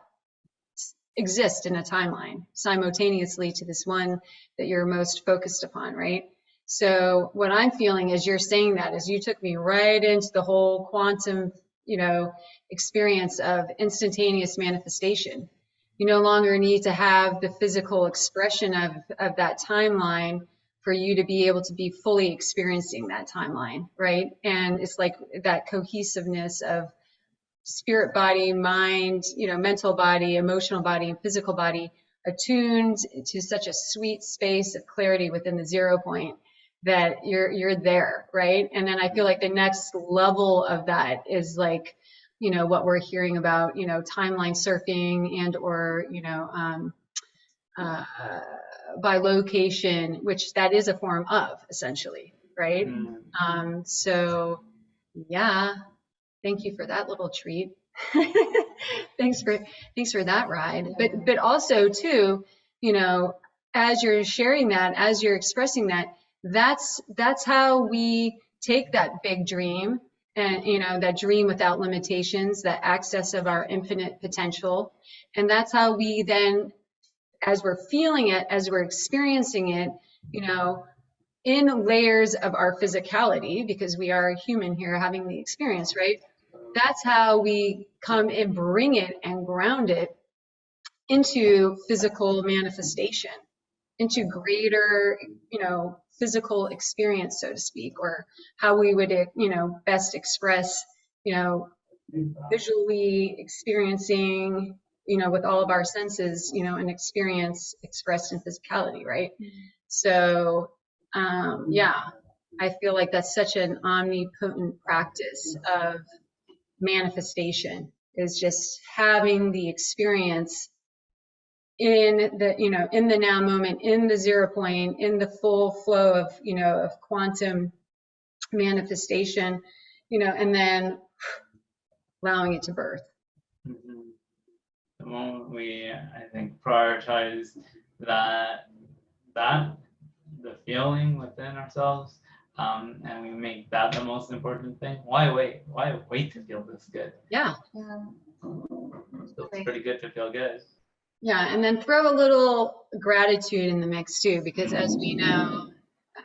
exists in a timeline simultaneously to this one that you're most focused upon, right? So what I'm feeling as you're saying that is you took me right into the whole quantum, experience of instantaneous manifestation. You no longer need to have the physical expression of that timeline for you to be able to be fully experiencing that timeline, right? And it's like that cohesiveness of spirit body, mind, mental body, emotional body, and physical body attuned to such a sweet space of clarity within the 0 point that you're there, right? And then I feel like the next level of that is like, what we're hearing about, timeline surfing and or, by location, which that is a form of essentially, right? So yeah, thank you for that little treat. Thanks for that ride. But also too, as you're sharing that, as you're expressing that, that's how we take that big dream and, you know, that dream without limitations, that access of our infinite potential. And that's how we then, as we're feeling it, as we're experiencing it, you know, in layers of our physicality, because we are human here having the experience, right? That's how we come and bring it and ground it into physical manifestation, into greater, you know, physical experience, so to speak, or how we would, you know, best express, you know, visually experiencing, you know, with all of our senses, you know, an experience expressed in physicality, right? So, yeah, I feel like that's such an omnipotent practice of manifestation, is just having the experience in the, you know, in the now moment, in the 0 point, in the full flow of, you know, of quantum manifestation, you know, and then allowing it to birth. Mhm. The moment we, I think, prioritize that the feeling within ourselves, and we make that the most important thing. Why wait? Why wait to feel this good? Yeah. It feels pretty good to feel good. Yeah, and then throw a little gratitude in the mix too, because as we know,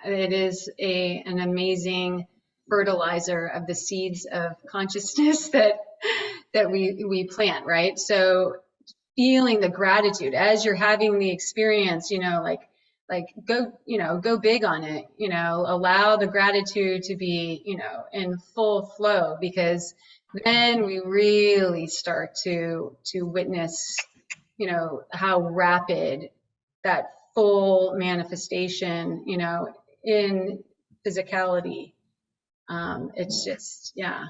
it is an amazing fertilizer of the seeds of consciousness that we plant, right? So feeling the gratitude as you're having the experience, you know, like go, you know, go big on it, you know, allow the gratitude to be, you know, in full flow, because then we really start to witness, you know, how rapid that full manifestation, you know, in physicality. It's just, yeah.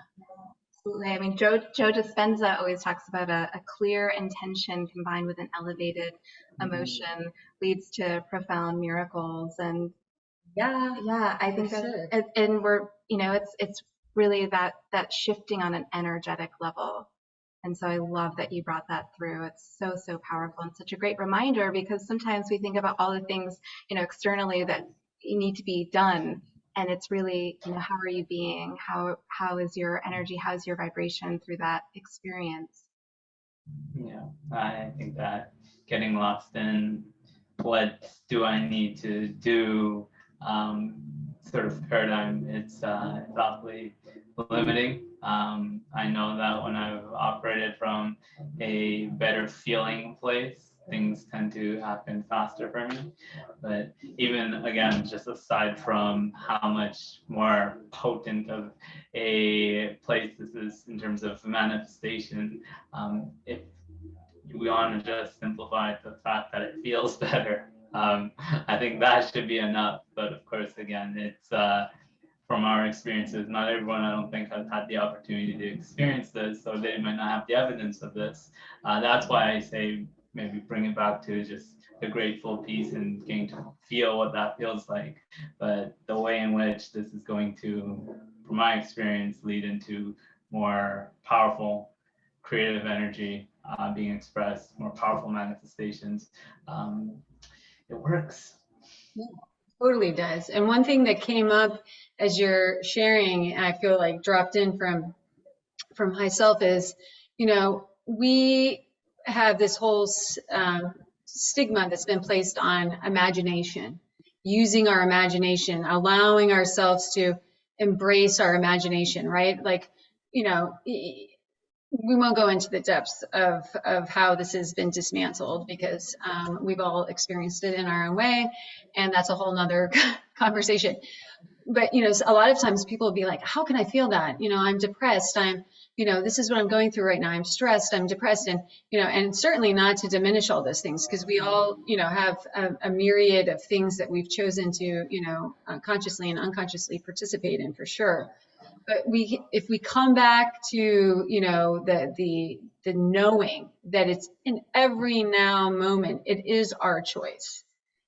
Absolutely. I mean, Joe Dispenza always talks about a clear intention combined with an elevated emotion leads to profound miracles. And yeah, I think that, and we're, you know, it's really that shifting on an energetic level. And so I love that you brought that through. It's so, so powerful and such a great reminder, because sometimes we think about all the things, you know, externally that need to be done. And it's really, you know, how are you being? How is your energy? How's your vibration through that experience? Yeah, I think that getting lost in what do I need to do, sort of paradigm, it's awfully limiting. I know that when I've operated from a better feeling place, things tend to happen faster for me. But even again, just aside from how much more potent of a place this is in terms of manifestation, if we want to just simplify the fact that it feels better, I think that should be enough. But of course, again, it's from our experiences, not everyone, I don't think, has had the opportunity to experience this, so they might not have the evidence of this. That's why I say maybe bring it back to just the grateful piece and getting to feel what that feels like. But the way in which this is going to, from my experience, lead into more powerful creative energy being expressed, more powerful manifestations, it works. Yeah, totally does. And one thing that came up as you're sharing, I feel like dropped in from myself is, you know, we have this whole stigma that's been placed on imagination, using our imagination, allowing ourselves to embrace our imagination, right? Like, you know, we won't go into the depths of how this has been dismantled, because we've all experienced it in our own way, and that's a whole nother conversation. But, you know, a lot of times people will be like, how can I feel that? You know, I'm depressed. You know, this is what I'm going through right now. I'm stressed. I'm depressed. And, you know, and certainly not to diminish all those things, because we all, you know, have a myriad of things that we've chosen to, you know, consciously and unconsciously participate in, for sure. But if we come back to, you know, the knowing that it's in every now moment, it is our choice.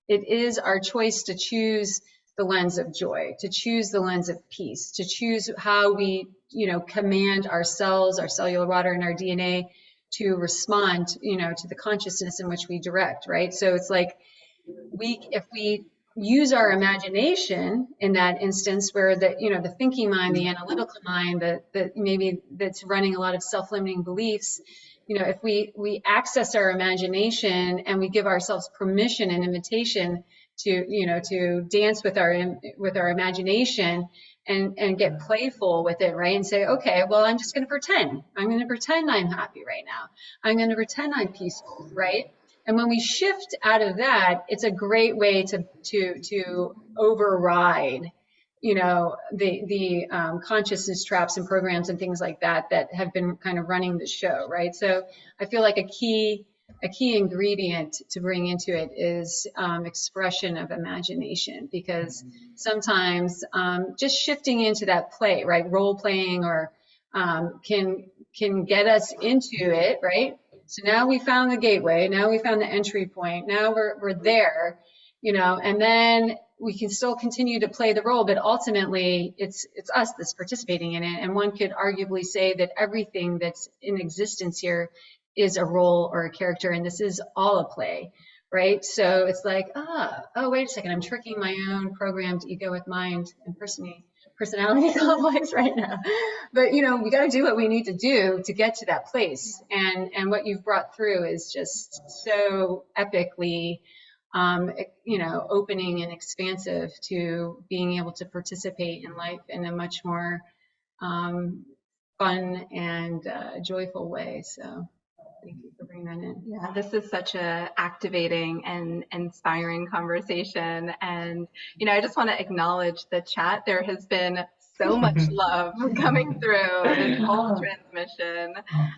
It is our choice to choose the lens of joy, to choose the lens of peace, to choose how we, you know, command our cells, our cellular water, and our DNA to respond, you know, to the consciousness in which we direct, right? So it's like, if we use our imagination in that instance, where the thinking mind, the analytical mind, that maybe that's running a lot of self-limiting beliefs, if we access our imagination and we give ourselves permission and invitation to dance with our imagination and get playful with it, right? And say, okay, well, I'm just going to pretend. I'm going to pretend I'm happy right now. I'm going to pretend I'm peaceful, right? And when we shift out of that, it's a great way to override, the consciousness traps and programs and things like that have been kind of running the show, right? So I feel like a key ingredient to bring into it is expression of imagination, because sometimes just shifting into that play, right, role playing, or can get us into it, right? So now we found the gateway, now we found the entry point, now we're there, and then we can still continue to play the role, but ultimately it's us that's participating in it. And one could arguably say that everything that's in existence here is a role or a character, and this is all a play, right? So it's like, oh, wait a second, I'm tricking my own programmed egoic mind and personality complex right now. But we got to do what we need to do to get to that place. And what you've brought through is just so epically opening and expansive to being able to participate in life in a much more fun and joyful way. So thank you for bringing that in. Yeah, this is such a activating and inspiring conversation. And, I just want to acknowledge the chat. There has been so much love coming through this whole transmission.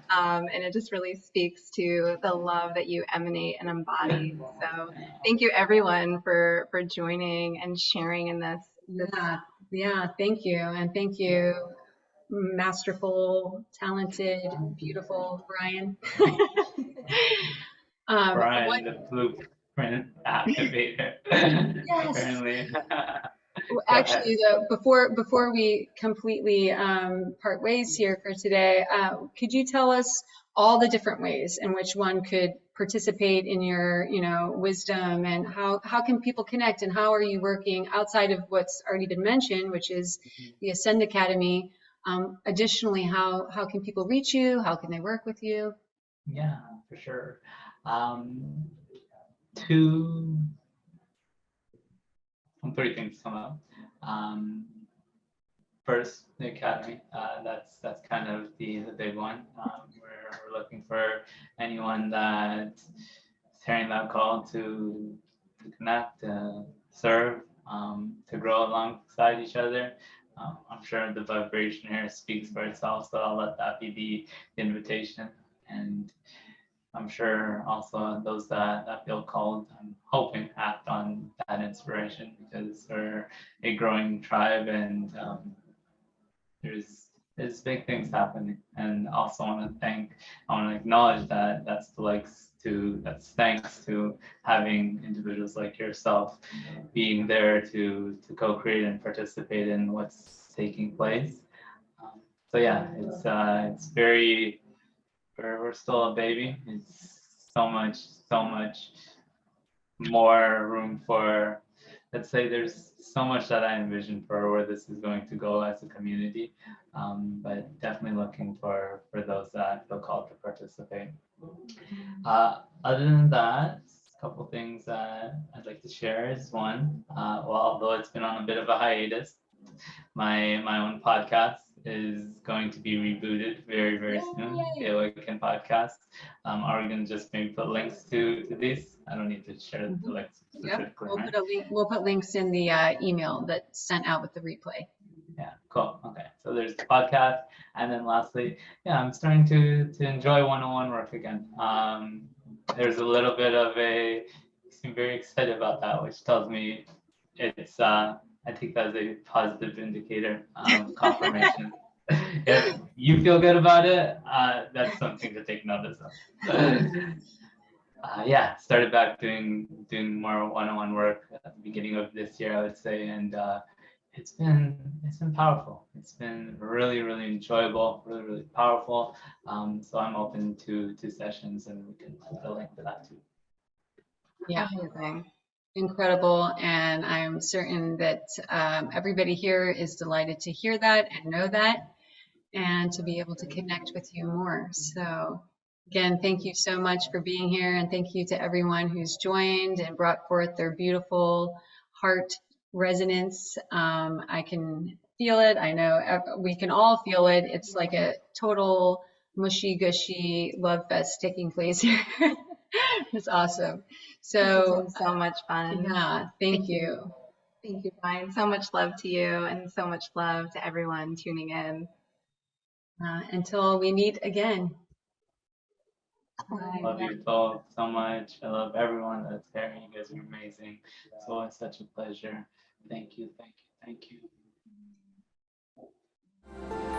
And it just really speaks to the love that you emanate and embody. So thank you, everyone, for joining and sharing in this. Yeah, thank you. And thank you, masterful, talented, beautiful Bryan. Bryan, the blueprint activator. Yes. Apparently. Actually, though, before we completely part ways here for today, could you tell us all the different ways in which one could participate in your, wisdom, and how can people connect, and how are you working outside of what's already been mentioned, which is the Ascend Academy? Additionally, how can people reach you? How can they work with you? Yeah, for sure. Three things come up. First, the academy. That's kind of the big one. We're looking for anyone that's hearing that call to connect, to serve, to grow alongside each other. I'm sure the vibration here speaks for itself, so I'll let that be the invitation. And I'm sure also those that feel called, I'm hoping, act on that inspiration, because we're a growing tribe, and there's big things happening. And also I want to acknowledge that that's thanks to having individuals like yourself being there to co-create and participate in what's taking place. So yeah, it's very, we're still a baby. It's so much more room for, let's say, there's so much that I envision for where this is going to go as a community, but definitely looking for those that feel called to participate. Other than that, a couple things that I'd like to share is one, although it's been on a bit of a hiatus, my own podcast is going to be rebooted very, very soon. The Awaken podcast. Are we going to just maybe put links to these? I don't need to share the links specifically. Yep. We'll put links in the email that's sent out with the replay. Yeah, cool. Okay, so there's the podcast, and then lastly, I'm starting to enjoy one-on-one work again. There's a little bit of you seem very excited about that, which tells me it's I take that as a positive indicator, confirmation. If you feel good about it, that's something to take notice of. Started back doing more one-on-one work at the beginning of this year, I would say, and it's been powerful. It's been really, really enjoyable, really, really powerful. So I'm open to sessions, and we can put the link to that too. Yeah. Amazing. incredible, and I'm certain that everybody here is delighted to hear that and know that, and to be able to connect with you more. So again, thank you so much for being here, and thank you to everyone who's joined and brought forth their beautiful heart resonance. I can feel it. I know we can all feel it. It's like a total mushy gushy love fest taking place here. It's awesome. This has So been so much fun. yeah, thank you. Thank you, Bryan. So much love to you and so much love to everyone tuning in. Until we meet again. I love you both so much. I love everyone that's here. You guys are amazing. It's always such a pleasure. Thank you, thank you, thank you.